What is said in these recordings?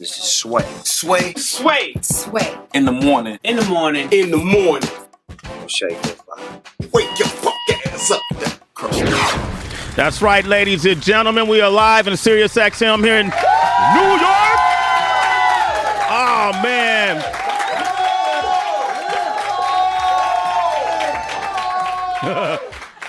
This is Sway. Sway. Sway. Sway. In the morning. In the morning. In the morning. Shake that fire. Wake your fuck ass up. That's right, ladies and gentlemen. We are live in Sirius XM here in New York. Oh, man.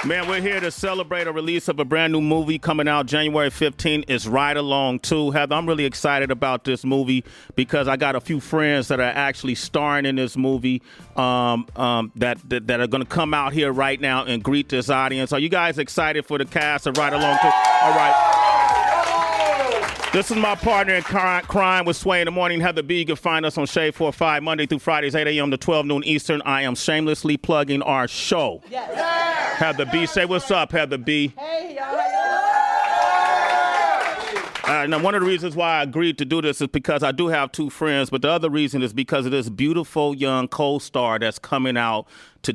Man, we're here to celebrate a release of a brand new movie coming out January 15th. It's Along2. Heather, I'm really excited about this movie because I got a few friends that are actually starring in this movie that are going to come out here right now and greet this audience. Are you guys excited for the cast of Along2? All right. This is my partner in crime with Sway in the morning, Heather B. You can find us on Shade 45 Monday through Fridays, 8 a.m. to 12 noon Eastern. I am shamelessly plugging our show. Yes. Heather B. Say what's up, Heather B. Hey, y'all. Now, one of the reasons why I agreed to do this is because I do have two friends, but the other reason is because of this beautiful young co-star that's coming out.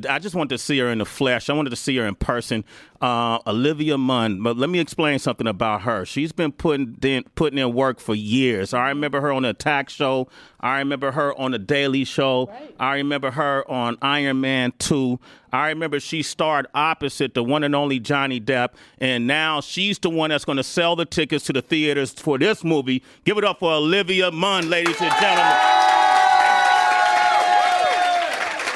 I just wanted to see her in the flesh. I wanted to see her in person. Olivia Munn. But let me explain something about her. She's been putting in work for years. I remember her on the Attack Show. I remember her on the Daily Show. Right. I remember her on Iron Man 2. I remember she starred opposite the one and only Johnny Depp. And now she's the one that's going to sell the tickets to the theaters for this movie. Give it up for Olivia Munn, ladies and gentlemen.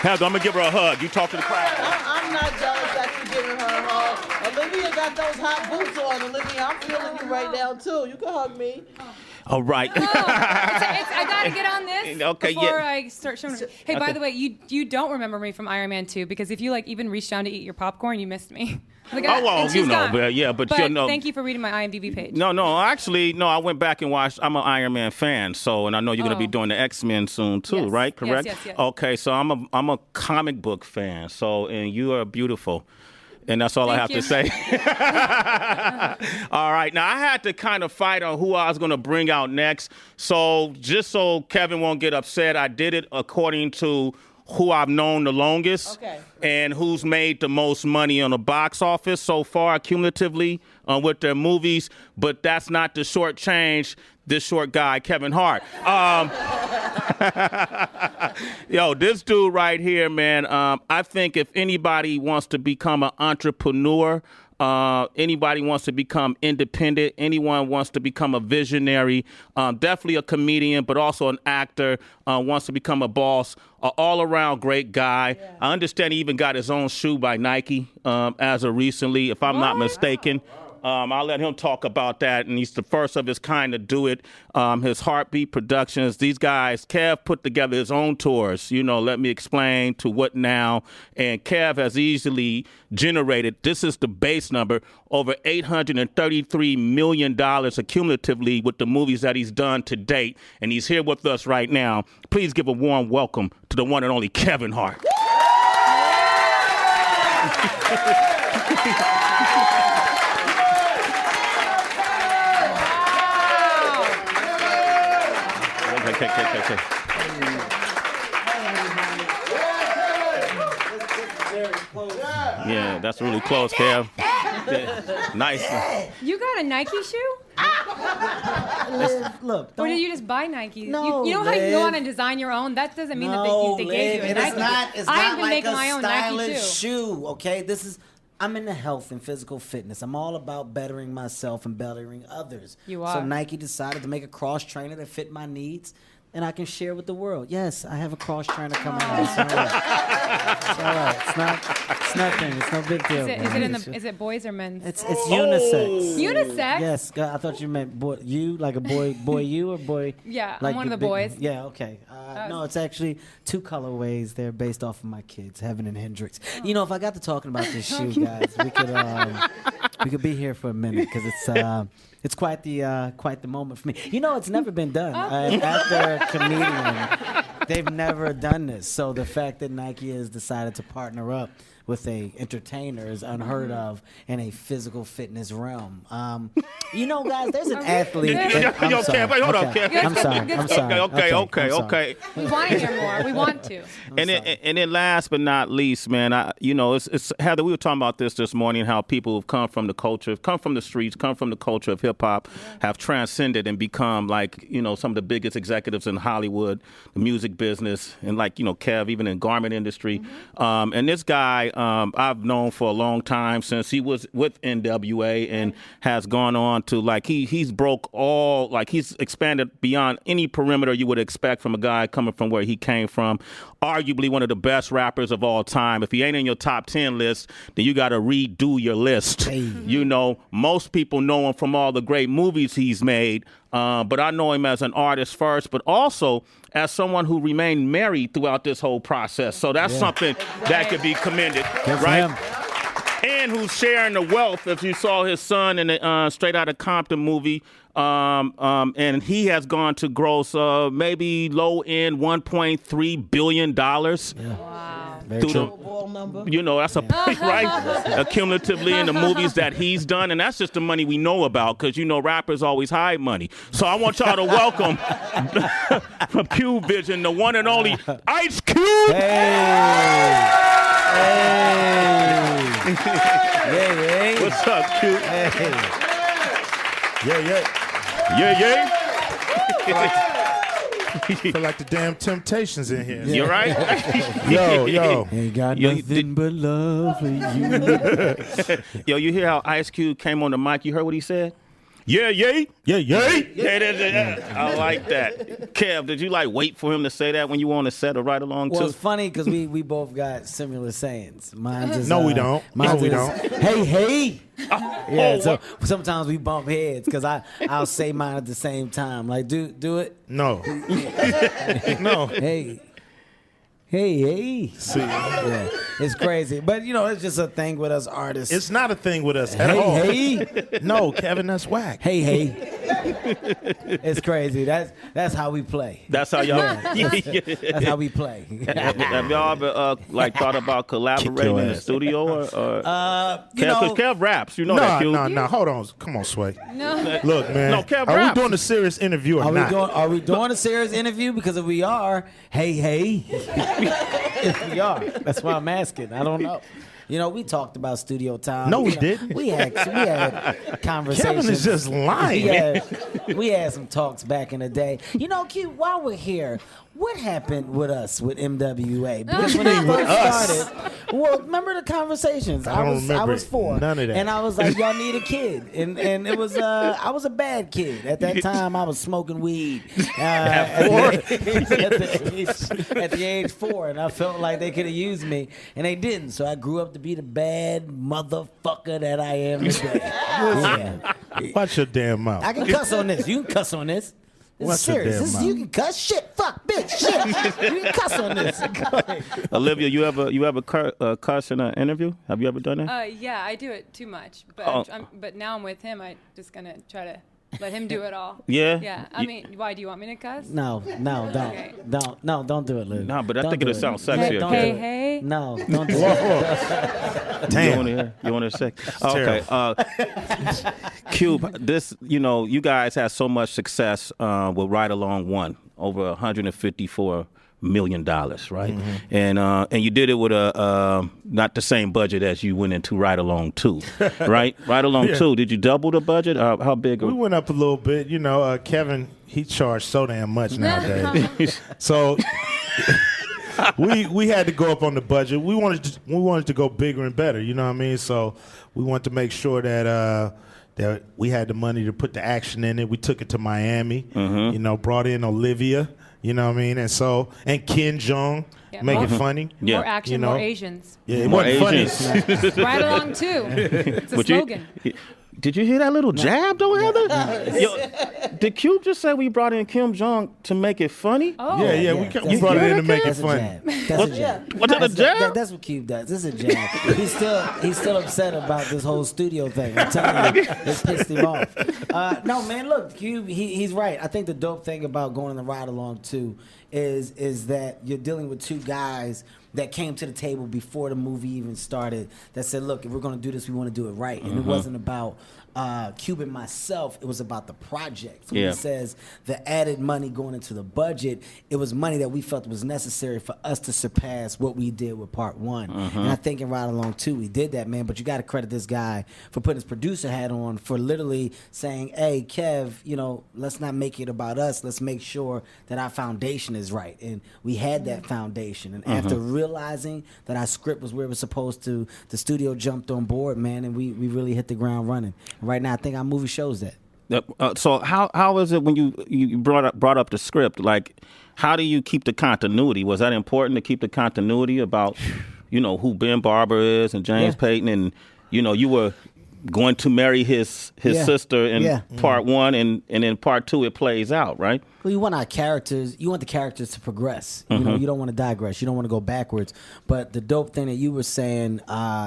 Heather, I'm going to give her a hug. You talk to the crowd. I'm not jealous that you're giving her a hug. Olivia got those hot boots on. Olivia, I'm feeling you right now, too. You can hug me. All right. I got to get on this before I start showing. Hey, by Okay. the way, you don't remember me from Iron Man 2 because if you even reached down to eat your popcorn, you missed me. Like, Oh, well, and she's gone. but you know. Thank you for reading my IMDb page. No, actually, I went back and watched. I'm an Iron Man fan, and I know you're going to be doing the X-Men soon too, Yes. right? Correct? Yes. Okay, so I'm a comic book fan, and you are beautiful. And that's all I have to say. All right. Now, I had to kind of fight on who I was going to bring out next. So just so Kevin won't get upset, I did it according to who I've known the longest and who's made the most money on the box office so far cumulatively with their movies. But that's not to shortchange this short guy, Kevin Hart. Yo, this dude right here, man, I think if anybody wants to become an entrepreneur, anybody wants to become independent, anyone wants to become a visionary, definitely a comedian, but also an actor, wants to become a boss, an all-around great guy. Yeah. I understand he even got his own shoe by Nike as of recently, if I'm not mistaken. I'll let him talk about that, and he's the first of his kind to do it. His Heartbeat Productions, these guys, Kev put together his own tours, let me explain to what now, and Kev has easily generated, this is the base number, over $833 million cumulatively with the movies that he's done to date, and he's here with us right now. Please give a warm welcome to the one and only Kevin Hart. Okay. Yeah, that's really close, Kev. Yeah, nice. You got a Nike shoe? Look, Or did you just buy Nike? No, you know how you Liv. go on and design your own? That doesn't mean that they gave you a and Nike. it's not I have been like making a my own Nike stylish too. shoe, okay? I'm into health and physical fitness. I'm all about bettering myself and bettering others. You are. So Nike decided to make a cross trainer that fit my needs, and I can share with the world. Yes, I have a cross trainer coming out. It's all right. It's all right. It's nothing. It's no big deal. Is it boys or men's? It's unisex. Unisex? Yes, I thought you meant boy, you, like a boy you or boy. Yeah, like I'm one of the big- boys. Yeah, okay. No, it's actually two colorways. They're based off of my kids, Heaven and Hendrix. If I got to talking about this shoe, guys, we could be here for a minute because it's quite the moment for me. It's never been done. After a comedian, they've never done this. So the fact that Nike has decided to partner up a entertainer is unheard of in a physical fitness realm. You know, guys, there's an athlete. I'm sorry. Kev, hold up, Kev. I'm sorry. Okay. We want to hear more. We want to. And then last but not least, man, it's Heather, we were talking about this morning, how people who've come from the culture, come from the streets, come from the culture of hip-hop, have transcended and become like, some of the biggest executives in Hollywood, the music business, and like, Kev, even in garment industry. And this guy I've known for a long time, since he was with NWA, and has gone on to, like, he's broke all, like, he's expanded beyond any perimeter you would expect from a guy coming from where he came from. Arguably one of the best rappers of all time. If he ain't in your top 10 list, then you got to redo your list. Hey. Most people know him from all the great movies he's made, but I know him as an artist first, but also as someone who remained married throughout this whole process. So that's something that could be commended, right? And who's sharing the wealth. If you saw his son in the Straight Outta Compton movie, and he has gone to gross maybe low end $1.3 billion. Wow. Very true. That's a right cumulatively in the movies that he's done, and that's just the money we know about, because rappers always hide money. So I want y'all to welcome from Cube Vision, the one and only Ice Cube. Hey. What's up, Cube? Yeah. Feel like the damn Temptations in here. You're right. Yo. Ain't got nothing but love for you. Yo, you hear how Ice Cube came on the mic? You heard what he said? Yeah. I like that. Kev, did you wait for him to say that when you were on the set of Ride Along 2? Well, it's funny because we both got similar sayings. Mine just no, we don't. Hey. So sometimes we bump heads because I'll say mine at the same time. Like, do it. No. No. Hey. See. Yeah, it's crazy. But, it's just a thing with us artists. It's not a thing with us at all. Hey. No, Kevin, that's whack. Hey. It's crazy. That's how we play. That's how y'all. That's how we play. Have y'all ever thought about collaborating in the studio or because Kev raps, that. No. Hold on. Come on, Sway. No. Look, man. No, Kev are raps. we doing a serious interview or not? Are we doing a serious interview? Because if we are, hey. If we are, that's why I'm asking. I don't know. We talked about studio time. No, we didn't. We had conversations. Kevin is just lying. We had some talks back in the day. Q, while we're here, what happened with us with MWA? Because when it first started, well, remember the conversations? I was 4. None of that. And I was like, y'all need a kid. And it was I was a bad kid. At that time, I was smoking weed. At 4? At the age 4. And I felt like they could have used me. And they didn't. So I grew up to be the bad motherfucker that I am today. Yeah. Watch your damn mouth. I can cuss on this. You can cuss on this. This is serious. You can cuss shit, fuck, bitch, shit. You can cuss on this. Olivia, you ever cuss in an interview? Have you ever done that? Yeah, I do it too much, but but now I'm with him. I'm just gonna try to let him do it all. Yeah. Yeah. I mean, why do you want me to cuss? No, don't. Okay. Don't do it, Liv. No, but I think it'll sound sexier. Hey. No, don't do it. Damn. You want to say? Okay. Cube, this, you guys had so much success with Ride Along 1, over $154 million, right? Mm-hmm. And you did it with not the same budget as you went into Ride Along 2, right? Ride Along 2, did you double the budget? How big? We went up a little bit. Kevin, he charged so damn much nowadays. So we had to go up on the budget. We wanted to go bigger and better. You know what I mean? So we wanted to make sure that we had the money to put the action in it. We took it to Miami. Mm-hmm. Brought in Olivia. You know what I mean? And Ken Jeong, make it funny. Yeah. More action, more Asians. Yeah, more Asians. Funny. Ride Along 2. It's a slogan. Did you hear that little jab, though, Heather? Yo, did Cube just say we brought in Kim Jong to make it funny? Oh. Yeah, we brought it in to make it funny. That's a jab. What's that, a jab? That's what Cube does. This is a jab. He's still upset about this whole studio thing. I'm telling you, it pissed him off. No, man, look, Cube, he's right. I think the dope thing about going on the Ride Along 2 is that you're dealing with two guys that came to the table before the movie even started that said, look, if we're going to do this, we want to do it right. And it wasn't about Cube and myself, it was about the project. So when it says the added money going into the budget, it was money that we felt was necessary for us to surpass what we did with part one. And I think in Ride Along 2, we did that, man. But you got to credit this guy for putting his producer hat on, for literally saying, hey, Kev, you know, let's not make it about us. Let's make sure that our foundation is right. And we had that foundation. And after realizing that our script was where it was supposed to, the studio jumped on board, man, and we really hit the ground running. Right now, I think our movie shows that. So how is it when you brought up the script? Like, how do you keep the continuity? Was that important to keep the continuity about, you know, who Ben Barber is and James Payton, and you know, you were going to marry his sister in part one, and in part two it plays out, right? Well, you want our characters. You want the characters to progress. You know, you don't want to digress. You don't want to go backwards. But the dope thing that you were saying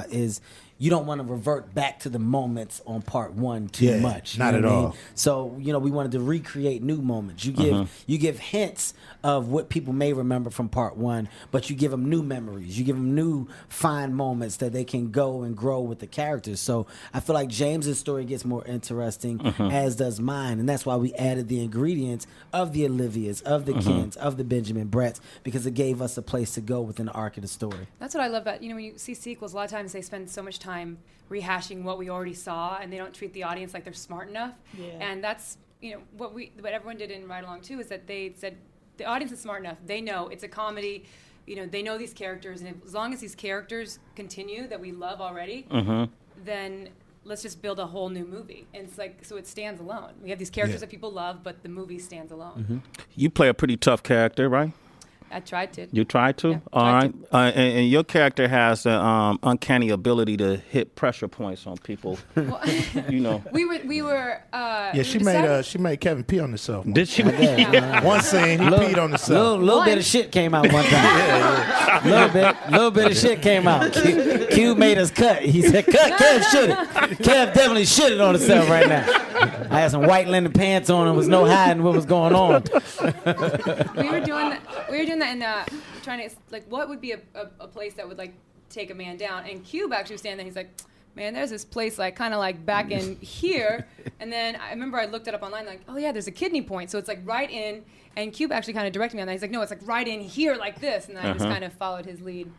is, you don't want to revert back to the moments on part one too much. Not at all. So, you know, we wanted to recreate new moments. You give hints of what people may remember from part one, but you give them new memories. You give them new fine moments that they can go and grow with the characters. So I feel like James's story gets more interesting, as does mine. And that's why we added the ingredients of the Olivias, of the Kens, of the Benjamin Bretts, because it gave us a place to go within the arc of the story. That's what I love about, you know, when you see sequels, a lot of times they spend so much time rehashing what we already saw, and they don't treat the audience like they're smart enough. And that's, you know, what everyone did in Ride Along 2 is that they said the audience is smart enough. They know it's a comedy. You know, they know these characters, and as long as these characters continue that we love already, then let's just build a whole new movie. And it's like, so it stands alone. We have these characters that people love, but the movie stands alone. You play a pretty tough character, right? I tried to. You tried to? Yeah, All right. tried And your character has the uncanny ability to hit pressure points on people. Well, You know. we were. She made Kevin pee on himself. Did she? One scene, he peed on himself. Little bit of shit came out one time. Little bit of shit came out. Q made us cut. He said, "Cut, Kev shitted. Kev definitely shitted on himself right now." I had some white linen pants on, and was no hiding what was going on. We were doing that and trying to, like, what would be a place that would, like, take a man down. And Cube actually was standing there. He's like, man, there's this place, like, kind of like back in here. And then I remember I looked it up online, like, oh yeah, there's a kidney point. So it's like right in. And Cube actually kind of directed me on that. He's like, no, it's like right in here, like this. And I just kind of followed his lead.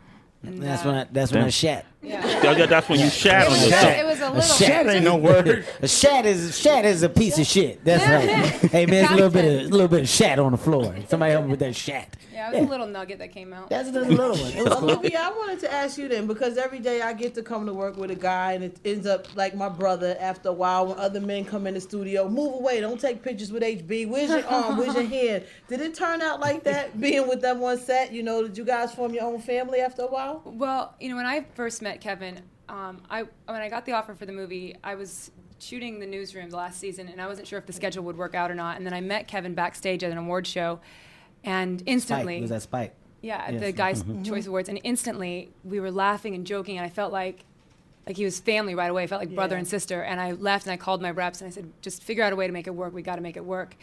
And That's when I shat. Yeah. That's when you shat on yourself. It was a little. Shat ain't no word. A shat is a piece of shit. That's right. Hey man, it's a little bit of shat on the floor. Somebody help me with that shat. Yeah, it was a little nugget that came out. That's a little one. It was cool. Olivia, I wanted to ask you then, because every day I get to come to work with a guy, and it ends up like my brother. After a while, when other men come in the studio, move away, don't take pictures with HB. Where's your arm? Where's your hand? Did it turn out like that, being with them on set? You know, did you guys form your own family after a while? Well, you know, when I first met Kevin, when I got the offer for the movie, I was shooting the newsroom the last season, and I wasn't sure if the schedule would work out or not. And then I met Kevin backstage at an award show, and instantly... Spike. Was that Spike? Yeah, at Yes. the Guys' Choice Awards, and instantly we were laughing and joking, and I felt like he was family right away. I felt like brother and sister, and I left and I called my reps and I said, just figure out a way to make it work. We got to make it work.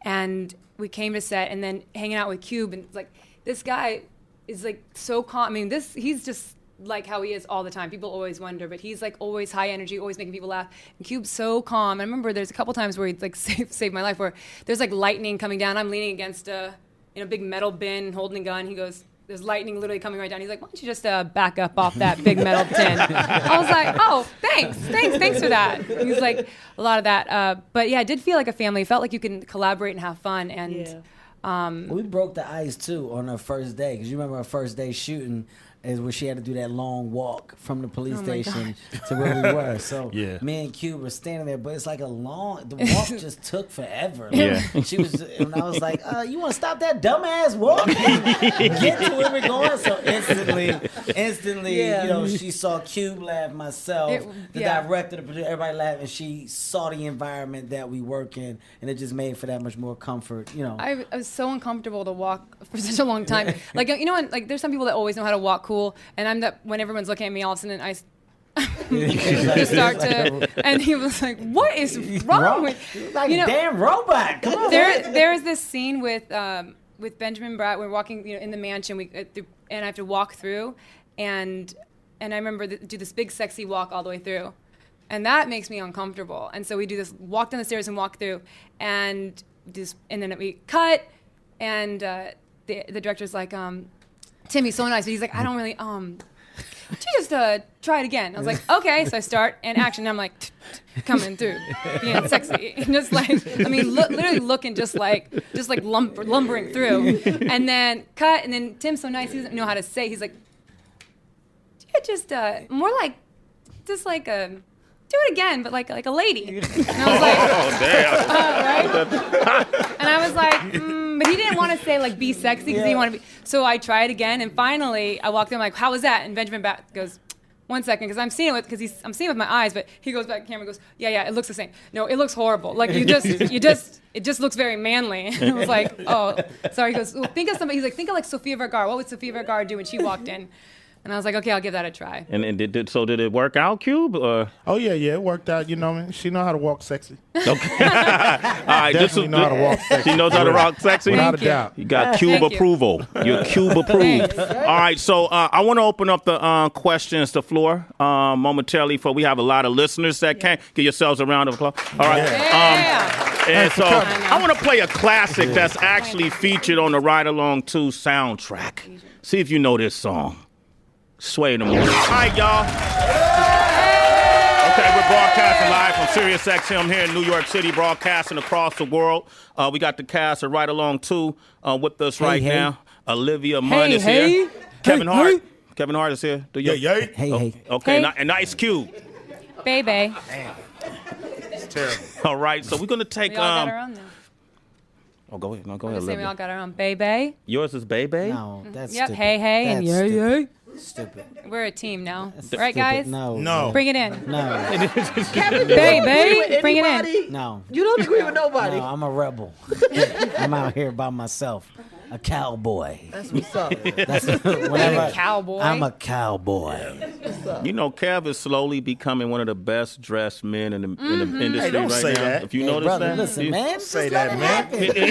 And we came to set, and then hanging out with Cube, and like, this guy is like so calm. I mean, he's just like how he is all the time. People always wonder, but he's like always high energy, always making people laugh. And Cube's so calm. I remember there's a couple times where he'd like saved my life, where there's like lightning coming down. I'm leaning against a big metal bin, holding a gun. He goes, there's lightning literally coming right down. He's like, why don't you just back up off that big metal tin? I was like, oh, thanks for that. He's like, a lot of that. But yeah, it did feel like a family. It felt like you can collaborate and have fun. And we broke the ice too on our first day, because you remember our first day shooting is where she had to do that long walk from the police station to where we were. So me and Q were standing there, but it's like the walk just took forever. Like, she was, and I was like, you want to stop that dumbass walk? Get to where we're going. So instantly, you know, she saw Cube laugh, myself, the director, the producer, everybody laugh, and she saw the environment that we work in, and it just made for that much more comfort, you know. I was so uncomfortable to walk for such a long time. Like, you know, like there's some people that always know how to walk cool, and I'm that when everyone's looking at me, all of a sudden I just start to, and he was like, "What is wrong with like you?" a damn robot? Come on. There is this scene with with Benjamin Bratt, we're walking, in the mansion. And I have to walk through, and I remember do this big sexy walk all the way through, and that makes me uncomfortable. And so we do this walk down the stairs and walk through, and then we cut, and the director's like, Timmy's so nice, but he's like, I don't really could you just try it again? I was like, okay. So I start and action. And I'm like, coming through, being sexy, and just like, literally looking just like lumbering through, and then cut. And then Tim's so nice, he doesn't know how to say. He's like, you just more like, just like do it again, but like a lady. And I was like, oh damn, right? And I was like. But he didn't want to say like be sexy because he didn't want to be. So I tried again, and finally I walked in like, "How was that?" And Benjamin goes, "1 second," because I'm seeing it I'm seeing it with my eyes, but he goes back to the camera and goes, "Yeah, it looks the same. No, it looks horrible. Like it just looks very manly." And I was like, "Oh, sorry." He goes, well, "Think of somebody." He's like, "Think of like Sofia Vergara. What would Sofia Vergara do when she walked in?" And I was like, okay, I'll give that a try. And did it work out, Cube? Or? Oh yeah, it worked out. She know how to walk sexy. Okay. All right, definitely know how to walk sexy. She knows how to walk sexy. Without a doubt. You got Cube approval. You're Cube approved. All right, so I want to open up the questions, the floor, momentarily. For we have a lot of listeners that can give yourselves a round of applause. All right. And so I want to play a classic that's actually featured on the Ride Along 2 soundtrack. See if you know this song. Sway in the morning. All right, y'all. Okay, we're broadcasting live from Sirius XM here in New York City, broadcasting across the world. We got the cast of Ride Along 2 with us now. Olivia Munn is here. Kevin Hart. Kevin Hart is here. Hey. Okay, hey. And Ice Cube. Baby. It's terrible. All right, so we're going to take... We all got our own now. Oh, go ahead. No, go I'm ahead, just saying we Olivia. all got our own. Baby. Yours is Baby? No, that's Yep, stupid. hey, and That's yay. Stupid. We're a team now. That's Right, stupid. guys? No. Bring it in. No. Kevin, Baby, bring it in. No. You don't agree with nobody. No, I'm a rebel. I'm out here by myself. A cowboy. That's what's up. That's whenever Cowboy. I'm a cowboy. You know, Kev is slowly becoming one of the best dressed men in the industry Hey, don't right say now. that. If you Hey, notice brother, that, listen, man. Say just let that, it man.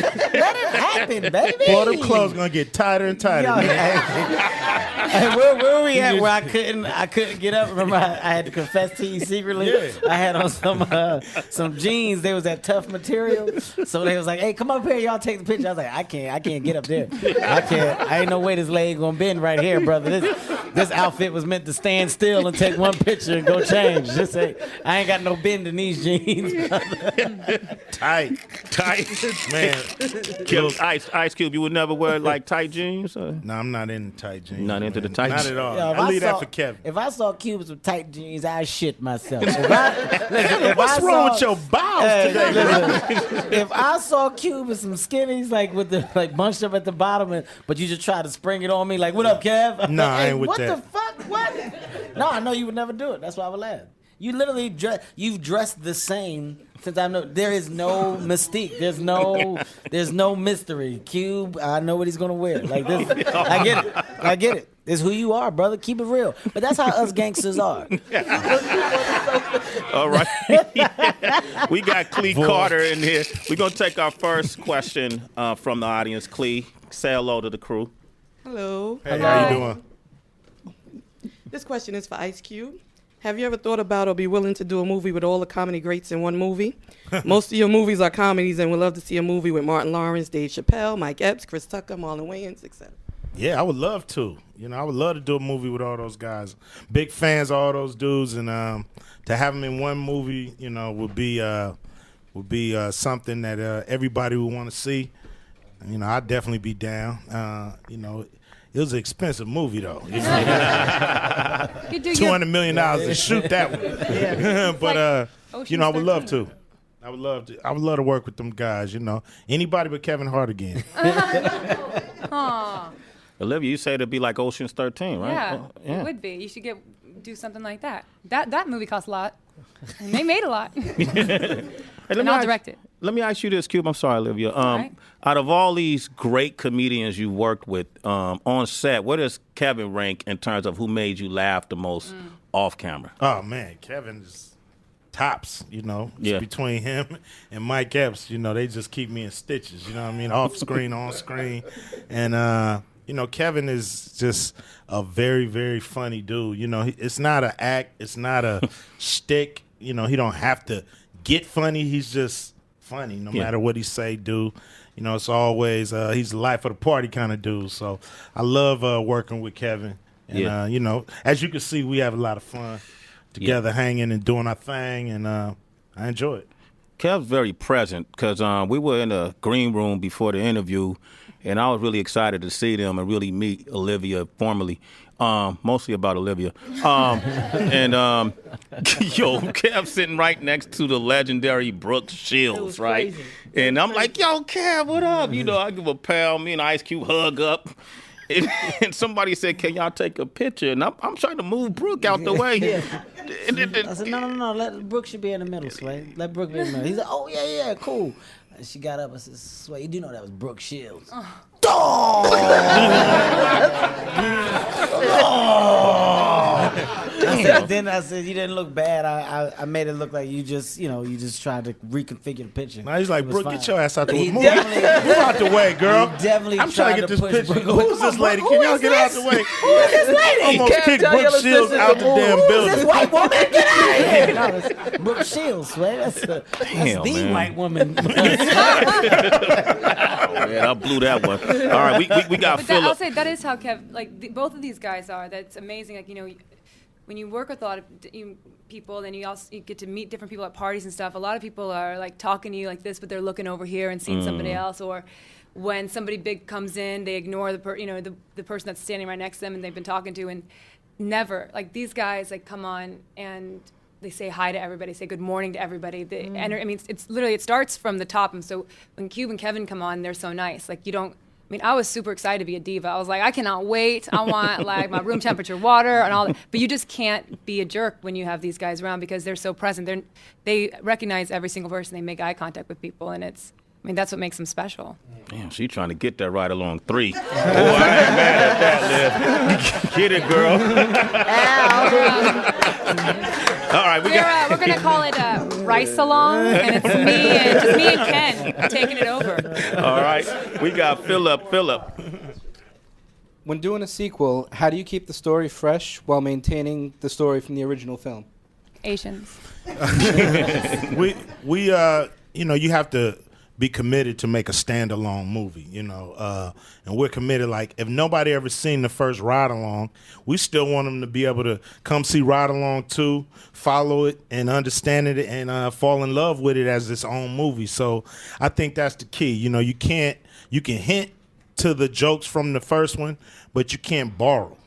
happen. Let it happen, baby. Boy, them clothes gonna get tighter and tighter. Yo, man. hey, where we at? Where I couldn't get up. Remember, I had to confess to you secretly. Yeah. I had on some jeans. They was that tough material. So they was like, "Hey, come up here, y'all take the picture." I was like, "I can't get up there. I ain't no way this leg gonna bend right here, brother. This outfit was meant to stand still and take one picture and go change. Just say, I ain't got no bend in these jeans, brother." Tight, man. Ice Cube, you would never wear like tight jeans? Or? No, I'm not into tight jeans. Not into the tight Not jeans. at all. Yo, if I leave that saw- for Kevin. If I saw Cubans with tight jeans, I'd shit myself. If What's I wrong saw- with your bowels Hey, today? listen, if I saw Cube with some skinnies like with the bunched up at the bottom, but you just try to spring it on me like, "What up, Kev?" Nah, I Hey, ain't with what that. the fuck? What? No, I know you would never do it. That's why I would laugh. You literally you've dressed the same since I know. There is no mystique. There's no mystery. Cube, I know what he's gonna wear. Like this, I get it. It's who you are, brother. Keep it real. But that's how us gangsters are. All right. We got Clee Carter in here. We're going to take our first question from the audience. Clee, say hello to the crew. Hello. Hey, how you doing? This question is for Ice Cube. Have you ever thought about or be willing to do a movie with all the comedy greats in one movie? Most of your movies are comedies, and we'd love to see a movie with Martin Lawrence, Dave Chappelle, Mike Epps, Chris Tucker, Marlon Wayans, etc. Yeah, I would love to. I would love to do a movie with all those guys. Big fans of all those dudes, and to have them in one movie, would be something that everybody would want to see. I'd definitely be down. It was an expensive movie though. $200 million to shoot that one. But I would love to. I would love to work with them guys. Anybody but Kevin Hart again. Olivia, you say it'd be like Ocean's 13, right? Yeah, it would be. You should do something like that. That movie cost a lot. And they made a lot. And I'll direct it. Let me ask you this, Cube. I'm sorry, Olivia. Right. Out of all these great comedians you worked with on set, where does Kevin rank in terms of who made you laugh the most off camera? Oh man, Kevin's tops, you know. Yeah. Between him and Mike Epps, you know, they just keep me in stitches, you know what I mean? Off screen, on screen. And, you know, Kevin is just a very, very funny dude. You know, it's not an act. It's not a shtick. You know, he don't have to get funny. He's just funny no matter what he say, do. You know, it's always he's the life of the party kind of dude. So I love working with Kevin. And, you know, as you can see, we have a lot of fun together hanging and doing our thing. And I enjoy it. Kev's very present because we were in the green room before the interview, and I was really excited to see them and really meet Olivia formally, mostly about Olivia. And, yo, Kev sitting right next to the legendary Brooke Shields, right? Crazy. And I'm like, yo, Kev, what up? You know, I give a pal, me and Ice Cube hug up. And somebody said, can y'all take a picture? And I'm trying to move Brooke out the way. I said, no. Let Brooke should be in the middle, Sway. Let Brooke be in the middle. He said, oh, yeah, cool. And she got up and said, Sway, you do know that was Brooke Shields. Then I said, you didn't look bad. I made it look like you just tried to reconfigure the picture. Now he's like, Brooke, fine. get your ass out the But way. he Move definitely- out the way, girl. He definitely I'm trying to tried get to this push picture. Brooke. Who's this lady? Who Can y'all is get out this? the way? Who is this lady? Almost Can't kicked tell your Brooke Shields assistant out to the move. damn Who's building. this white woman? Get out of here! No, that's Brooke Shields, Sway. That's the man. white woman. Oh, man, I blew that one. All right, we got But Philip. I'll say that is how both of these guys are. That's amazing. Like, you know, when you work with a lot of people, then you get to meet different people at parties and stuff. A lot of people are like talking to you like this, but they're looking over here and seeing somebody else. Or when somebody big comes in, they ignore the person that's standing right next to them and they've been talking to, and never like these guys like come on and they say hi to everybody, say good morning to everybody. I mean, it's literally, it starts from the top. And so when Cube and Kevin come on, they're so nice. Like, you don't. I mean, I was super excited to be a diva. I was like, I cannot wait. I want like my room temperature water and all that. But you just can't be a jerk when you have these guys around because they're so present. They recognize every single person. They make eye contact with people, and that's what makes them special. Damn, she trying to get that right along 3. Boy, I ain't mad at that, Liv. Get it, girl. All right, We're gonna call it Rice Along, and it's me and Ken taking it over. All right, we got Philip. When doing a sequel, how do you keep the story fresh while maintaining the story from the original film? Asians. we you know, you have to be committed to make a standalone movie, you know, and we're committed. Like, if nobody ever seen the first Ride Along, we still want them to be able to come see Ride Along 2, follow it and understand it, and fall in love with it as its own movie. So I think that's the key. You know, you can hint to the jokes from the first one, but you can't borrow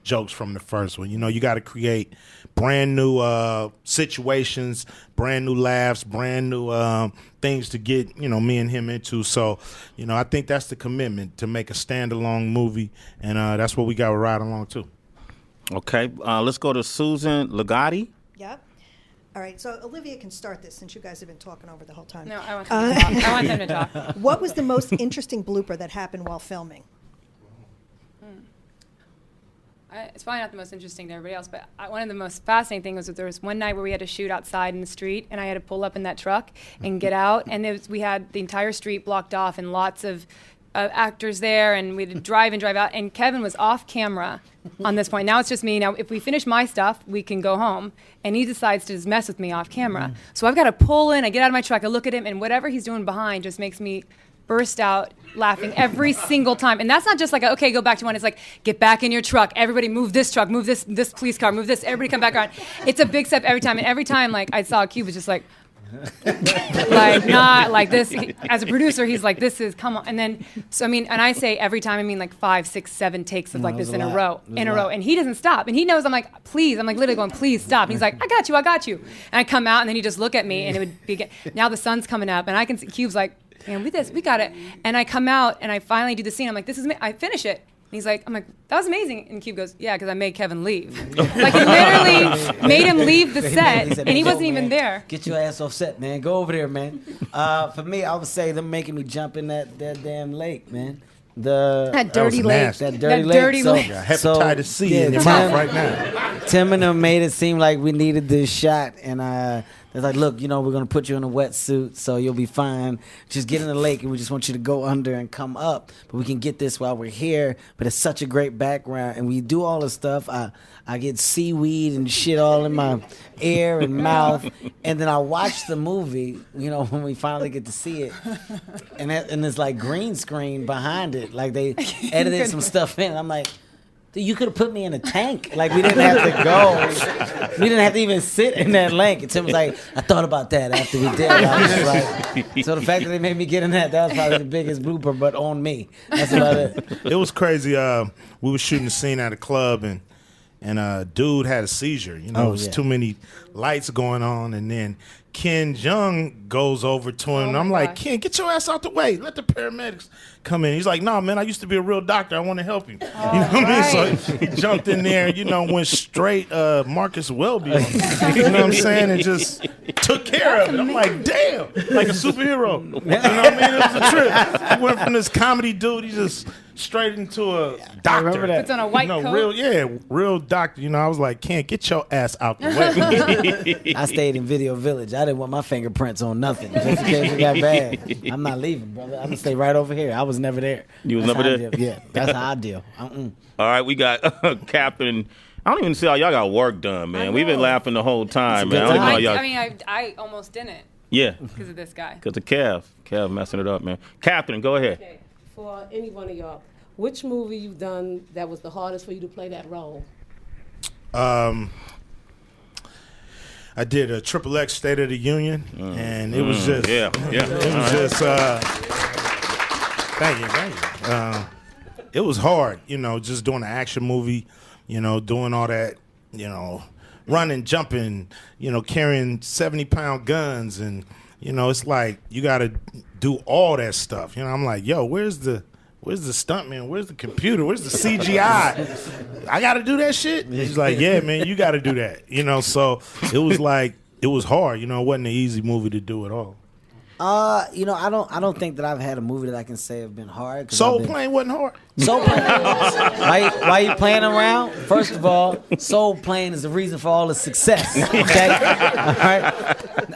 jokes from the first one. You know, you got to create brand new situations, brand new laughs, brand new things to get, you know, me and him into. So, you know, I think that's the commitment, to make a standalone movie, and that's what we got with Ride Along 2. Okay, let's go to Susan Ligotti. Yep. All right, so Olivia can start this since you guys have been talking over the whole time. No, I want them to talk. I want them to talk. What was the most interesting blooper that happened while filming? It's probably not the most interesting to everybody else, but one of the most fascinating things was that there was one night where we had to shoot outside in the street, and I had to pull up in that truck and get out, and we had the entire street blocked off and lots of actors there, and we had to drive in, drive out, and Kevin was off camera on this point. Now it's just me. Now, if we finish my stuff, we can go home, and he decides to just mess with me off camera. So I've got to pull in, I get out of my truck, I look at him, and whatever he's doing behind just makes me burst out laughing every single time. And that's not just like, okay, go back to one. It's like, get back in your truck. Everybody move this truck, move this police car, move this. Everybody come back around. It's a big step every time. And every time, like, I saw Cube was just like not like this. As a producer, he's like, this is, come on. And then, so I mean, and I say every time, I mean like 5, 6, 7 takes of like this in a row. And he doesn't stop. And he knows I'm like, please. I'm like literally going, please stop. And he's like, I got you. And I come out, and then he just look at me, and it would be, now the sun's coming up, and I can see Cube's like, man, we got it. And I come out, and I finally do the scene. I'm like, I finish it. And he's like, I'm like, that was amazing. And Cube goes, yeah, because I made Kevin leave. Like, it literally made him leave the set, and he wasn't even there. Get your ass off set, man. Go over there, man. For me, I would say them making me jump in that damn lake, man. That dirty lake. Hepatitis C in your mouth right now. Tim and them made it seem like we needed this shot, and they're like, look, we're gonna put you in a wetsuit, so you'll be fine. Just get in the lake, and we just want you to go under and come up. But we can get this while we're here. But it's such a great background, and we do all the stuff. I get seaweed and shit all in my ear and mouth, and then I watch the movie. When we finally get to see it, and there's like green screen behind it, like they edited some stuff in. I'm like, you could have put me in a tank. Like, we didn't have to go. We didn't have to even sit in that lake. And Tim was like, I thought about that after we did. I was just like, so the fact that they made me get in that was probably the biggest blooper, but on me. That's about it. It was crazy. We were shooting a scene at a club, and a dude had a seizure. It was too many lights going on, and then Ken Jung goes over to him, and I'm like, Ken, get your ass out the way. Let the paramedics come in. He's like, no, man, I used to be a real doctor. I want to help you. What I mean? So he jumped in there, went straight Marcus Welby on him. You know what I'm saying? And just took care of it. I'm like, damn, like a superhero. You know what I mean? It was a trip. He went from this comedy dude, he just straight into a doctor. Remember that? Puts on a white coat. Real doctor. I was like, Can't get your ass out the way. I stayed in Video Village. I didn't want my fingerprints on nothing. Just in case it got bad. I'm not leaving, brother. I'm going to stay right over here. I was never there. You was That's never how I there? deal. Yeah, that's how I deal. All right, we got Captain. I don't even see how y'all got work done, man. We've been laughing the whole time, man. I almost didn't. Yeah. Because of this guy. Because of Kev messing it up, man. Captain, go ahead. Okay. For any one of y'all, which movie you've done that was the hardest for you to play that role? I did a XXX State of the Union, and it was just, yeah. It was just, thank you. It was hard, just doing an action movie, doing all that, running, jumping, carrying 70-pound guns, and it's like you got to do all that stuff. I'm like, yo, where's the stuntman? Where's the computer? Where's the CGI? I got to do that shit? He's like, yeah, man, you got to do that. So it was like, it was hard. It wasn't an easy movie to do at all. I don't think that I've had a movie that I can say have been hard. Soul Plane wasn't hard. Soul Plane. Why you playing around? First of all, Soul Plane is the reason for all the success. Okay, all right.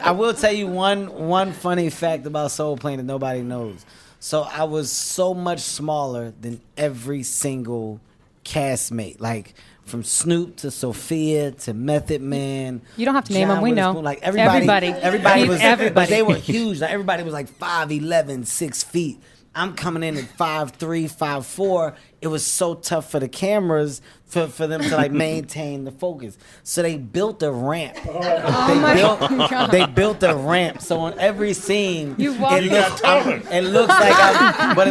I will tell you one funny fact about Soul Plane that nobody knows. So I was so much smaller than every single castmate, like from Snoop to Sophia to Method Man. You don't have to name them. We know. Like everybody was. Everybody. But they were huge. Like everybody was like 5'11", 6 feet. I'm coming in at 5'3", 5'4". It was so tough for the cameras for them to like maintain the focus. So they built a ramp. They built a ramp. So on every scene, it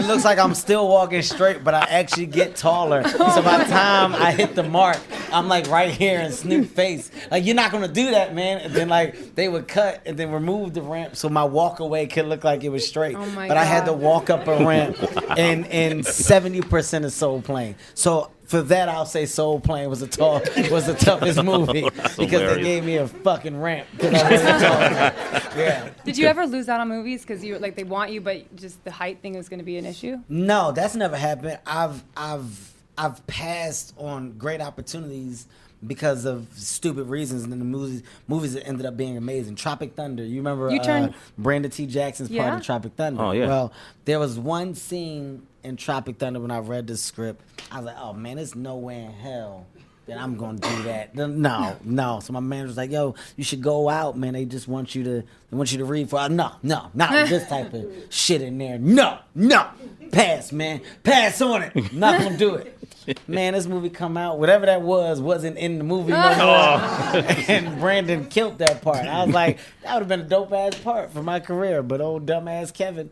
looks like I'm still walking straight, but I actually get taller. So by the time I hit the mark, I'm like right here in Snoop's face. Like, you're not gonna do that, man. And then like they would cut and then remove the ramp so my walk away could look like it was straight. But I had to walk up a ramp in 70% of Soul Plane. So for that, I'll say Soul Plane was the toughest movie because they gave me a fucking ramp. Yeah. Did you ever lose out on movies because you like they want you, but just the height thing was going to be an issue? No, that's never happened. I've passed on great opportunities because of stupid reasons, and then the movies that ended up being amazing. Tropic Thunder. You remember Brandon T. Jackson's part of Tropic Thunder? Oh, yeah. Well, there was one scene in Tropic Thunder when I read the script. I was like, oh, man, there's no way in hell that I'm going to do that. No. So my manager was like, yo, you should go out, man. They just want you to read for No, this type of shit in there. No. Pass, man. Pass on it. Not going to do it. Man, this movie come out, whatever that wasn't in the movie no more. And Brandon killed that part. I was like, that would have been a dope-ass part for my career, but old dumbass Kevin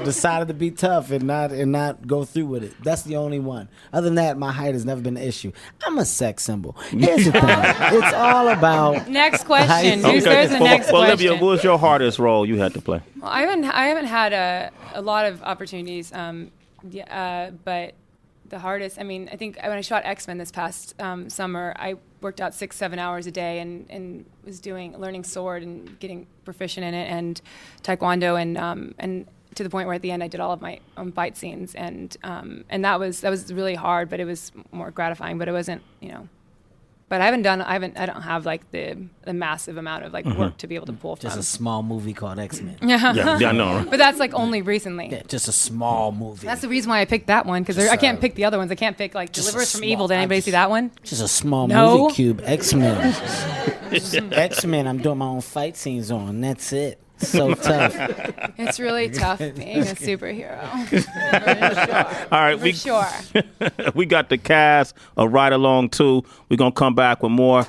decided to be tough and not go through with it. That's the only one. Other than that, my height has never been an issue. I'm a sex symbol. Here's the thing. It's all about... Next question. Okay. There's the next question. Olivia, what was your hardest role you had to play? Well, I haven't had a lot of opportunities, but the hardest, I think when I shot X-Men this past summer, I worked out 6-7 hours a day and was learning sword and getting proficient in it, and taekwondo, and to the point where at the end I did all of my own fight scenes, and that was really hard, but it was more gratifying. But it wasn't, But I don't have like the massive amount of like work to be able to pull from. Just a small movie called X-Men. Yeah, I know. Right? But that's like only recently. Yeah, just a small movie. That's the reason why I picked that one, because I can't pick the other ones. I can't pick like Deliver Us from Evil. Did anybody see that one? Just a small No. movie, Cube. X-Men. X-Men, I'm doing my own fight scenes on. That's it. So tough. It's really tough being a superhero. All right, For sure. we got the cast of Ride Along 2. We're going to come back with more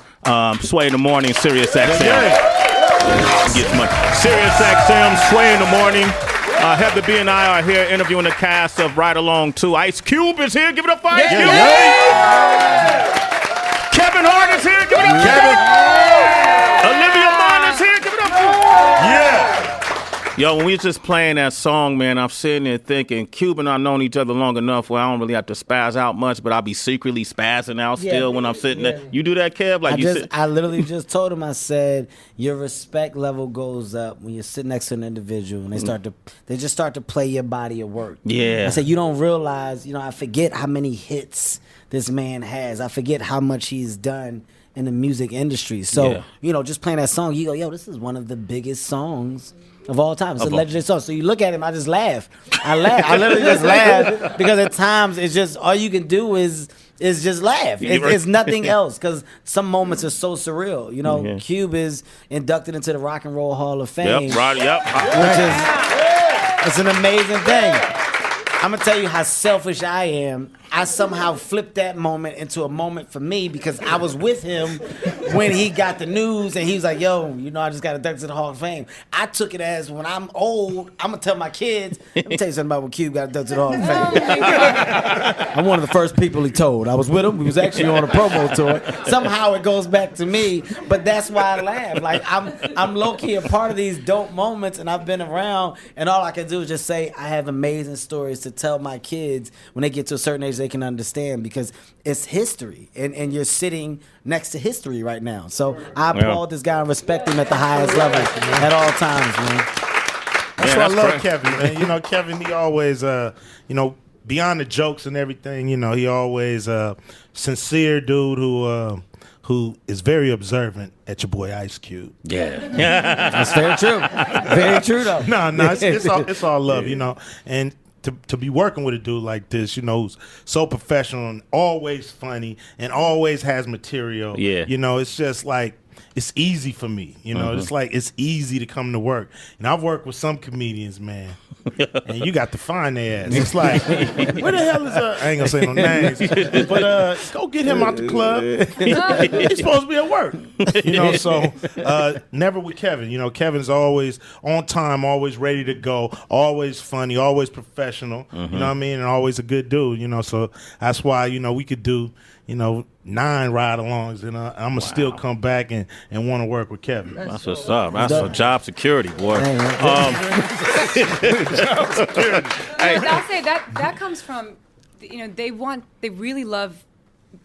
Sway in the Morning, Sirius XM. Sirius XM, Sway in the Morning. Heather B and I are here interviewing the cast of Ride Along 2. Ice Cube is here. Give it up for Ice Cube. Kevin Hart is here. Give it up for Kevin. Olivia Munn is here. Give it up for Yo, when we was just playing that song, man, I'm sitting there thinking, Cube and I known each other long enough where I don't really have to spaz out much, but I'll be secretly spazzing out still when I'm sitting there. You do that, Kev? Like I literally just told him, I said, your respect level goes up when you sit next to an individual and they just start to play your body of work. Yeah. I said, you don't realize, I forget how many hits this man has. I forget how much he's done in the music industry. So, just playing that song, you go, yo, this is one of the biggest songs of all time. It's a legendary song. So you look at him, I just laugh. I literally just laugh because at times it's just all you can do is just laugh. It's nothing else because some moments are so surreal. Cube is inducted into the Rock and Roll Hall of Fame. Which is it's an amazing thing. I'm gonna tell you how selfish I am. I somehow flipped that moment into a moment for me because I was with him when he got the news and he was like, yo, I just got inducted to the Hall of Fame. I took it as when I'm old, I'm going to tell my kids, let me tell you something about when Cube got inducted to the Hall of Fame. I'm one of the first people he told. I was with him. We was actually on a promo tour. Somehow it goes back to me, but that's why I laugh. Like, I'm low-key a part of these dope moments, and I've been around, and all I can do is just say I have amazing stories to tell my kids when they get to a certain age they can understand because it's history and you're sitting next to history right now. So I applaud this guy and respect him at the highest level at all times, man. That's why I love Kevin, man. Kevin, he always, beyond the jokes and everything, he always sincere dude who is very observant at your boy Ice Cube. Yeah. That's very true. Very true, though. No, it's all love, and to be working with a dude like this, who's so professional and always funny and always has material. Yeah. It's just like it's easy for me. It's like it's easy to come to work. And I've worked with some comedians, man. And you got to find their ass. It's like, where the hell is I ain't gonna say no names, but go get him out the club. He's supposed to be at work. So never with Kevin. Kevin's always on time, always ready to go, always funny, always professional. You know what I mean? And always a good dude. So that's why we could do 9 ride-alongs, and I'm going to still come back and want to work with Kevin. That's what's up. That's for job security, boy. Job security. I'll say that comes from, they really love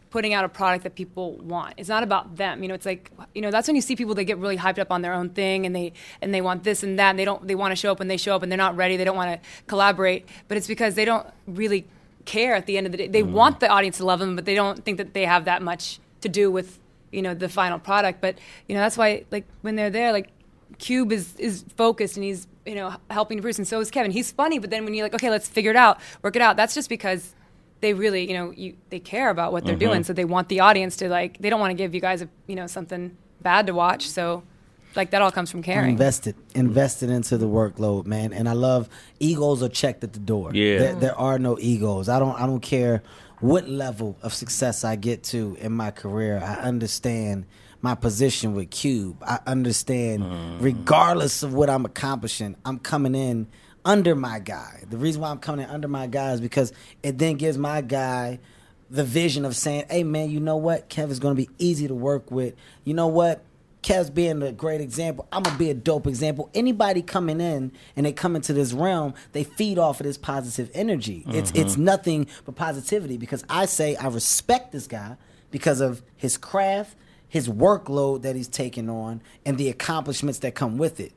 putting out a product that people want. It's not about them. It's like, that's when you see people that get really hyped up on their own thing and they want this and that, and they want to show up when they show up and they're not ready, they don't want to collaborate, but it's because they don't really care at the end of the day. They want the audience to love them, but they don't think that they have that much to do with the final product. But that's why, like, when they're there, like, Cube is focused and he's helping to produce, and so is Kevin. He's funny, but then when you're like, okay, let's figure it out, work it out, that's just because they really they care about what they're doing, so they want the audience to, like, they don't want to give you guys something bad to watch, so like that all comes from caring. Invested into the workload, man. And I love egos are checked at the door. Yeah. There are no egos. I don't care what level of success I get to in my career. I understand my position with Cube. I understand regardless of what I'm accomplishing, I'm coming in under my guy. The reason why I'm coming in under my guy is because it then gives my guy the vision of saying, hey man, you know what? Kevin's gonna be easy to work with. You know what? Kev's being a great example. I'm going to be a dope example. Anybody coming in and they come into this realm, they feed off of this positive energy. It's nothing but positivity because I say I respect this guy because of his craft, his workload that he's taking on, and the accomplishments that come with it.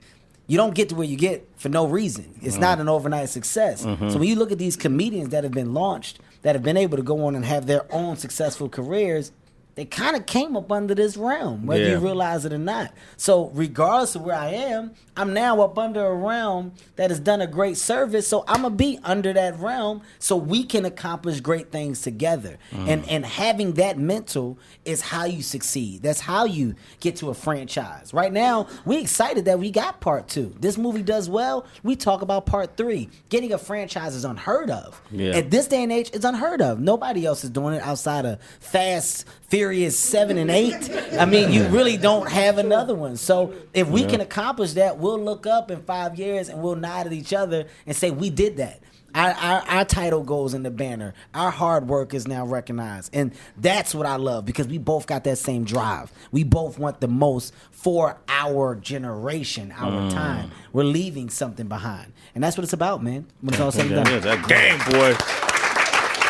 You don't get to where you get for no reason. It's not an overnight success. So when you look at these comedians that have been launched, that have been able to go on and have their own successful careers, they kind of came up under this realm, whether you realize it or not. So regardless of where I am, I'm now up under a realm that has done a great service. So I'm going to be under that realm so we can accomplish great things together. And having that mental is how you succeed. That's how you get to a franchise. Right now, we excited that we got part 2. This movie does well, we talk about part 3. Getting a franchise is unheard of. At this day and age, it's unheard of. Nobody else is doing it outside of Fast, Furious 7 and 8. I mean, you really don't have another one. So if we can accomplish that, we'll look up in 5 years and we'll nod at each other and say, we did that. Our title goes in the banner. Our hard work is now recognized. And that's what I love, because we both got that same drive. We both want the most for our generation, our time. We're leaving something behind. And that's what it's about, man. When it's all said and done. That game, boy.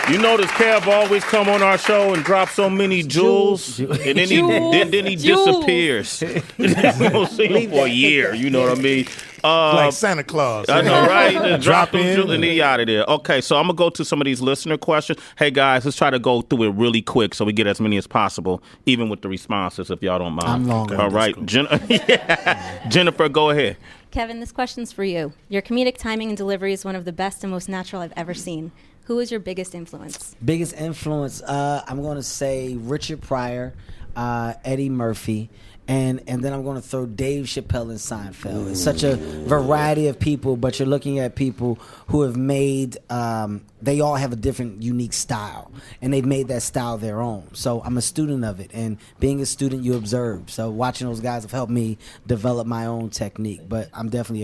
You notice Kev always come on our show and drop so many jewels, and then he disappears. We don't see him for a year. You know what I mean? Like Santa Claus. I know, right? Drop them jewels and then he out of there. Okay, so I'm going to go to some of these listener questions. Hey, guys, let's try to go through it really quick so we get as many as possible, even with the responses, if y'all don't mind. I'm long. All right. Jennifer, go ahead. Kevin, this question's for you. Your comedic timing and delivery is one of the best and most natural I've ever seen. Who is your biggest influence? Biggest influence, I'm going to say Richard Pryor, Eddie Murphy, and then I'm going to throw Dave Chappelle and Seinfeld. It's such a variety of people, but you're looking at people who have made, they all have a different, unique style, and they've made that style their own. So I'm a student of it, and being a student, you observe. So watching those guys have helped me develop my own technique, but I'm definitely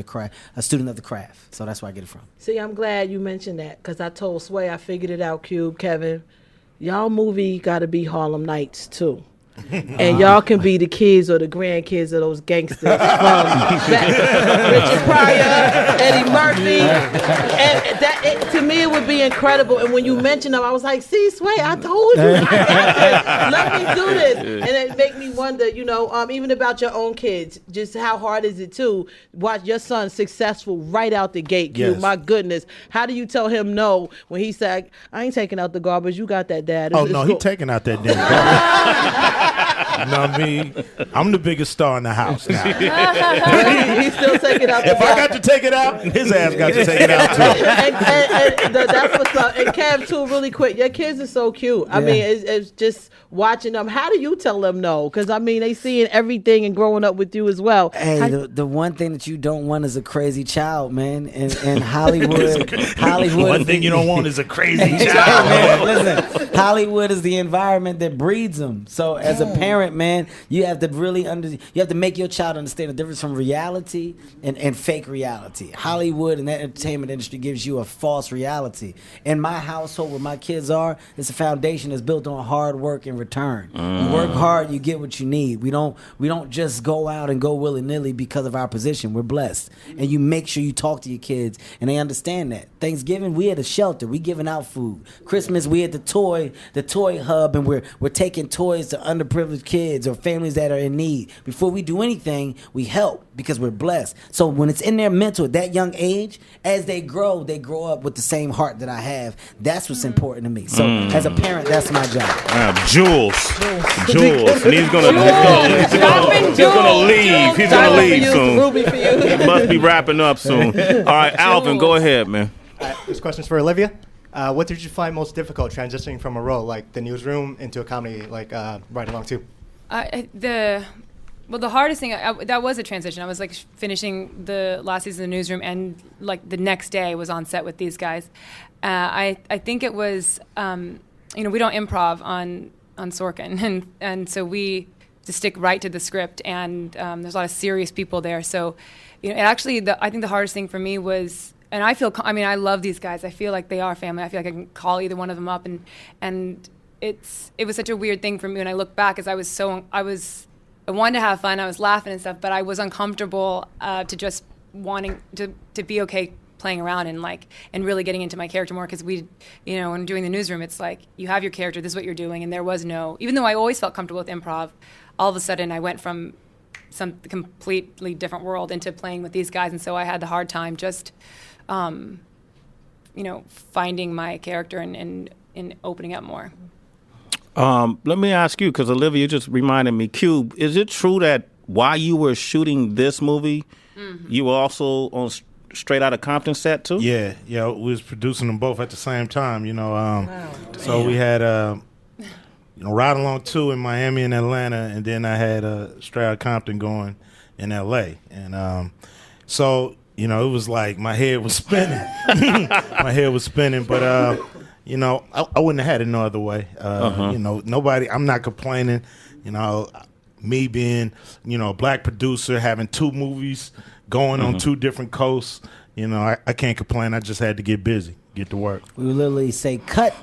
a student of the craft, so that's where I get it from. See, I'm glad you mentioned that, because I told Sway I figured it out, Cube, Kevin. Y'all movie got to be Harlem Nights, too. And y'all can be the kids or the grandkids of those gangsters from Richard Pryor, Eddie Murphy, and to me it would be incredible. And when you mention them, I was like, "See, Sway, I told you, I got this. Let me do this." And it make me wonder, even about your own kids, just how hard is it to watch your son successful right out the gate? Yes. My goodness, how do you tell him no when he said, "I ain't taking out the garbage. You got that, Dad." Oh no, he taking out that damn garbage. You know what I mean? I'm the biggest star in the house now. He's still taking out the If I got to take it out, his ass got to take it out too. and that's what's up. And Kev, too, really quick, your kids are so cute. I mean, it's just watching them. How do you tell them no? Because, I mean, they seeing everything and growing up with you as well. Hey, the one thing that you don't want is a crazy child, man. And Hollywood. One thing you don't want is a crazy child. Man, listen, Hollywood is the environment that breeds them. So as a parent, man, you have to really you have to make your child understand the difference from reality and fake reality. Hollywood and that entertainment industry gives you a false reality. In my household, where my kids are, it's a foundation that's built on hard work and return. You work hard, you get what you need. We don't just go out and go willy-nilly because of our position. We're blessed. And you make sure you talk to your kids and they understand that. Thanksgiving, we at a shelter. We giving out food. Christmas, we at the toy hub, and we're taking toys to underprivileged kids or families that are in need. Before we do anything, we help because we're blessed. So when it's in their mental at that young age, as they grow up with the same heart that I have. That's what's important to me. So as a parent, that's my job. Jules. And he's gonna leave. He's gonna leave soon. Ruby for you. He must be wrapping up soon. All right, Alvin, go ahead, man. This question's for Olivia. What did you find most difficult transitioning from a role like the newsroom into a comedy like Right Along 2? The hardest thing, that was a transition. I was like finishing the last season of the newsroom, and like the next day was on set with these guys. I think it was, we don't improv on Sorkin, and so we just stick right to the script, and there's a lot of serious people there. So, I think the hardest thing for me was, and I love these guys. I feel like they are family. I feel like I can call either one of them up, and it was such a weird thing for me when I look back, as I wanted to have fun. I was laughing and stuff, but I was uncomfortable to just wanting to be okay playing around and really getting into my character more, because when doing the newsroom, it's like you have your character, this is what you're doing, and there was no, even though I always felt comfortable with improv, all of a sudden I went from some completely different world into playing with these guys, and so I had the hard time just finding my character and opening up more. Let me ask you, because Olivia just reminded me, Cube, is it true that while you were shooting this movie, you were also on Straight Outta Compton set too? Yeah, we was producing them both at the same time, So we had Ride Along 2 in Miami and Atlanta, and then I had Straight Outta Compton going in LA. And so, it was like my head was spinning. But I wouldn't have had it no other way. Nobody, I'm not complaining, me being, a black producer, having 2 movies going on 2 different coasts, I can't complain. I just had to get busy, get to work. We would literally say cut,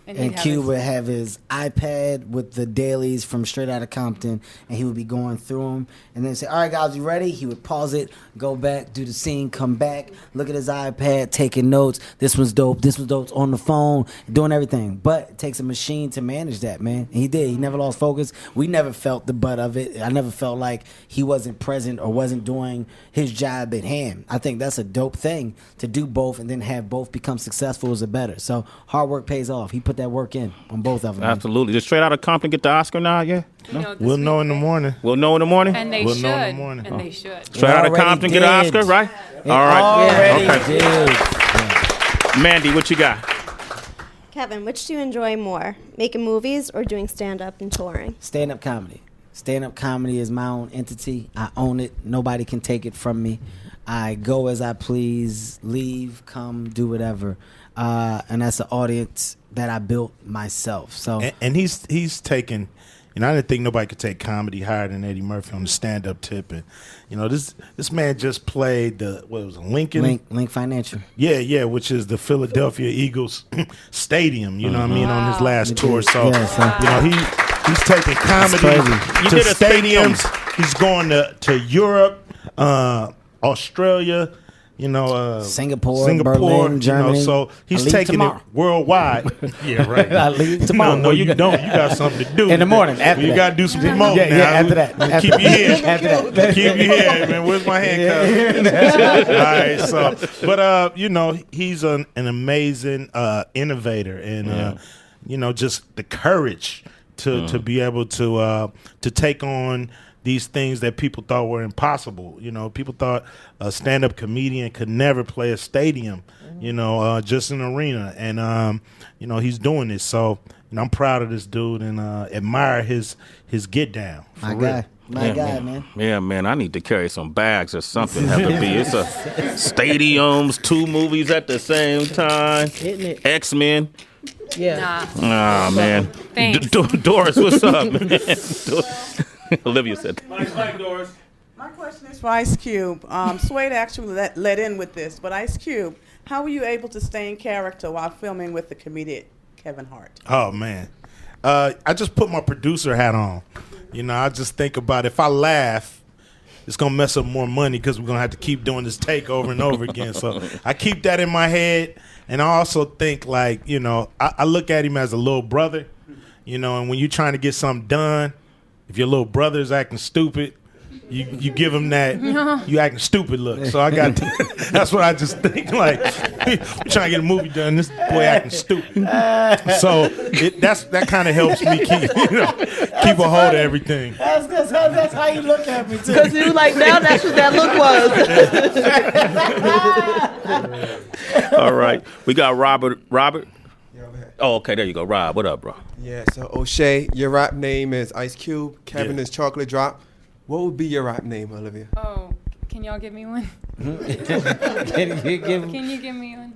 and Q his- would have his iPad with the dailies from Straight Outta Compton, and he would be going through them, and then say, all right, guys, you ready? He would pause it, go back, do the scene, come back, look at his iPad, taking notes. This one's dope. This one's dope. On the phone, doing everything. But it takes a machine to manage that, man. And he did. He never lost focus. We never felt the butt of it. I never felt like he wasn't present or wasn't doing his job at hand. I think that's a dope thing, to do both and then have both become successful is a better. So hard work pays off. He put that work in on both of them. Absolutely. Did Straight Outta Compton get the Oscar now? Yeah. No? We'll know in the morning. We'll know in the morning. And they We'll should. know in the morning. And they should. Straight Outta already Compton get an did. Oscar, right? It All right. already Okay. did. Mandy, what you got? Kevin, which do you enjoy more, making movies or doing stand-up and touring? Stand-up comedy. Stand-up comedy is my own entity. I own it. Nobody can take it from me. I go as I please, leave, come, do whatever. And that's an audience that I built myself. So And he's taken, I didn't think nobody could take comedy higher than Eddie Murphy on the stand-up tip. And, this man just played Lincoln? Link Financial. Yeah, which is the Philadelphia Eagles stadium, what I mean, on his last tour. So, he's taking comedy You to did a stadiums. He's going to Europe, Australia, Singapore, Berlin, Germany. So he's I leave taking tomorrow. it worldwide. Yeah, right. I leave tomorrow. No, you don't. You got something to do In the morning, after you that. got to do some promoting Yeah, now. after that. Keep you here. After that. Keep you here, man. Where's my handcuff? All right, so, but he's an amazing innovator, and just the courage to be able to take on these things that people thought were impossible. People thought a stand-up comedian could never play a stadium, just an arena. And, he's doing this. So, I'm proud of this dude and admire his get down. My guy. My guy, man. Yeah, man, I need to carry some bags or something. Have to be. It's a stadiums, 2 movies at the same time. Hitting it. X-Men. Yeah. Oh, man. Thanks. Doris, what's up, man? Olivia said. Mike Doris. My question is for Ice Cube. Sway actually let in with this, but Ice Cube, how were you able to stay in character while filming with the comedian Kevin Hart? Oh, man. I just put my producer hat on. I just think about if I laugh, it's going to mess up more money because we're going to have to keep doing this take over and over again. So I keep that in my head. And I also think, I look at him as a little brother, and when you're trying to get something done, if your little brother is acting stupid, you give him that you acting stupid look. So I got that's what I just think. Like, we're trying to get a movie done. This boy acting stupid. So that kind of helps me keep a hold of everything. That's how you look at me too. Because you like, now that's what that look was. All right, we got Robert. Oh, okay, there you go. Rob, what up, bro? Yeah, so O'Shea, your rap name is Ice Cube. Kevin is Chocolate Drop. What would be your rap name, Olivia? Oh, can y'all give me one? Can you give Can you give me one?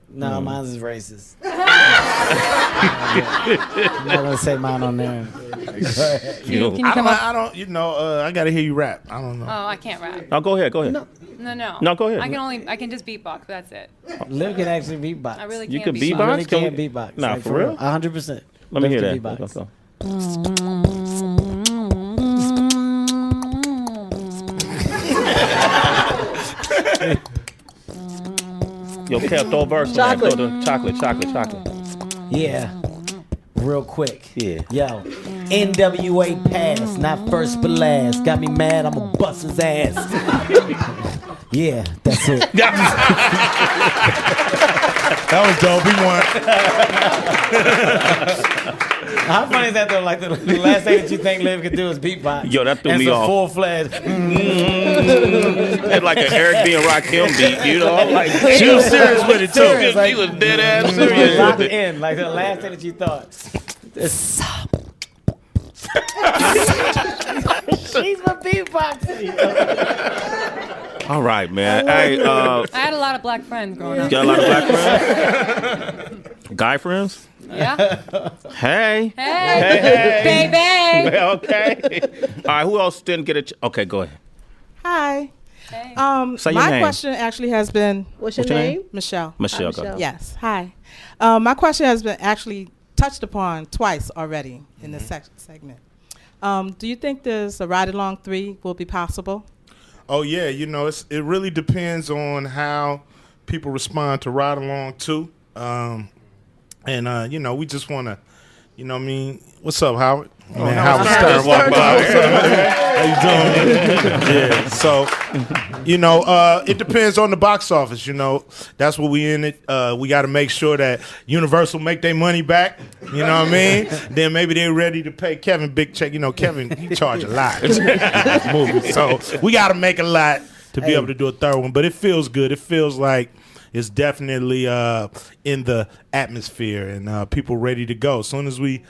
No, mine's is racist. I'm not gonna say mine on there. Can you come up? I got to hear you rap. I don't know. Oh, I can't rap. No, go ahead. No. No, go ahead. I can just beatbox. That's it. Liv can actually beatbox. I really You can't can beatbox. beatbox? I really can't beatbox. Nah, Like, for real? 100%. Let me hear Liv that. can beatbox. Go. Yo, Kev, throw a verse on that. Throw the chocolate. Yeah. Real quick. Yeah. Yo. NWA pass, not first but last. Got me mad, I'ma bust his ass. Yeah, that's it. That was dope. We won. How funny is that though? Like the last thing that you think Liv could do is beatbox. Yo, that threw and me so off. Full-fledged. It's like an Eric B. and Rakim beat, you know? Like, She was serious with it too. She was dead ass Serious serious locked with it. in, like the last thing that you thought. She's my beatboxer. All right, man. Hey, I had a lot of black friends growing up. got a lot of black friends? Guy friends? Yeah. Hey. Hey. Baby. Okay. All right, who else didn't get a okay, go ahead. Hi. Hey. Say your My name. question actually has been. What's your name? Michelle. Michelle, go ahead. Yes. Hi. My question has been actually touched upon twice already in this segment. Do you think there's a Ride Along 3 will be possible? Oh yeah, you know, it really depends on how people respond to Ride Along 2. And you know, we just want to, you know what I mean, what's up, Howard? Man, Howard Stern walked by. How you doing? Yeah, so, you know, it depends on the box office, you know. That's what we in it. We got to make sure that Universal make their money back, you know what I mean? Then maybe they're ready to pay Kevin big check. You know, Kevin, he charge a lot in this movie. So we got to make a lot to be able to do a third one. But it feels good. It feels like it's definitely in the atmosphere and people ready to go. As soon as we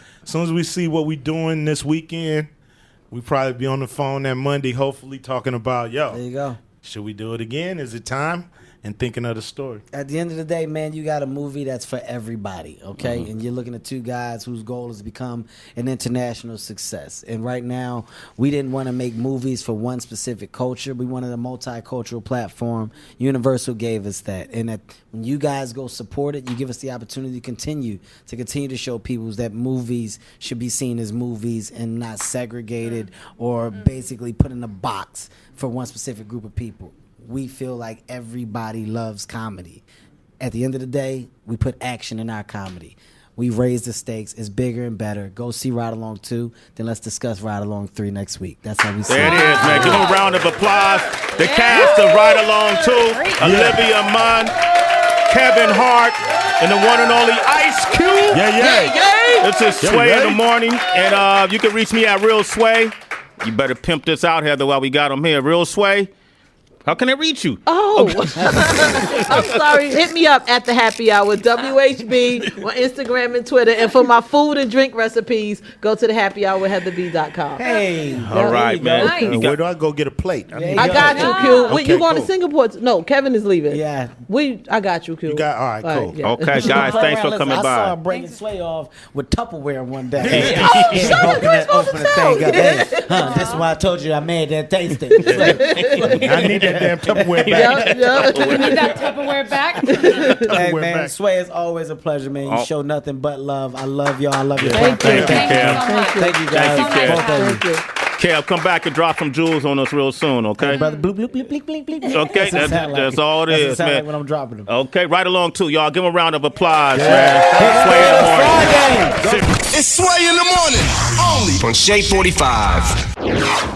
see what we doing this weekend, we probably be on the phone that Monday, hopefully talking about, There you go. should we do it again? Is it time? And thinking of the story. At the end of the day, man, you got a movie that's for everybody, okay? Mm-hmm. And you're looking at two guys whose goal is to become an international success. And right now, we didn't want to make movies for one specific culture. We wanted a multicultural platform. Universal gave us that. And that when you guys go support it, you give us the opportunity to continue to show people that movies should be seen as movies and not segregated or basically put in a box for one specific group of people. We feel like everybody loves comedy. At the end of the day, we put action in our comedy. We raise the stakes. It's bigger and better. Go see Ride Along 2. Then let's discuss Ride Along 3 next week. That's how we see There it is, man. Give them a round of applause. The cast of Ride Along 2, Olivia Munn, Kevin Hart, and the one and only Ice Cube. Yeah. This is Sway in the morning, and you can reach me at Real Sway. You better pimp this out, Heather, while we got him here. Real Sway. How can I reach you? Oh, I'm sorry. Hit me up at the happy hour, WHB, on Instagram and Twitter. And for my food and drink recipes, go to thehappyhourwithheatherb.com. Hey. All right, man. Nice. And where do I go get a plate? I got you, Q. Okay, You going to cool. Singapore? No, Kevin is leaving. Yeah. I got you, Q. All right, cool. yeah. Okay, guys, thanks for coming I saw her by. breaking Sway off with Tupperware one day. Open the thing up. Hey, this is why I told you I made that tasting. I need that damn Tupperware back. You need that Tupperware back? Hey, man, back. Sway, it's always a pleasure, man. You show nothing but love. I love y'all. I love you. Thank you. Thank you, guys. Thank you, Kev. Both of you. Kev, come back and drop some jewels on us real soon, okay? Hey, brother, bloop, bloop, bloop, bloop, bloop, bloop. Okay, that's all it is, Like man. when I'm dropping them. Okay, Right Along 2. Y'all give them a round of applause, man. Sway in the morning. It's Sway in the morning. Only On Shade 45.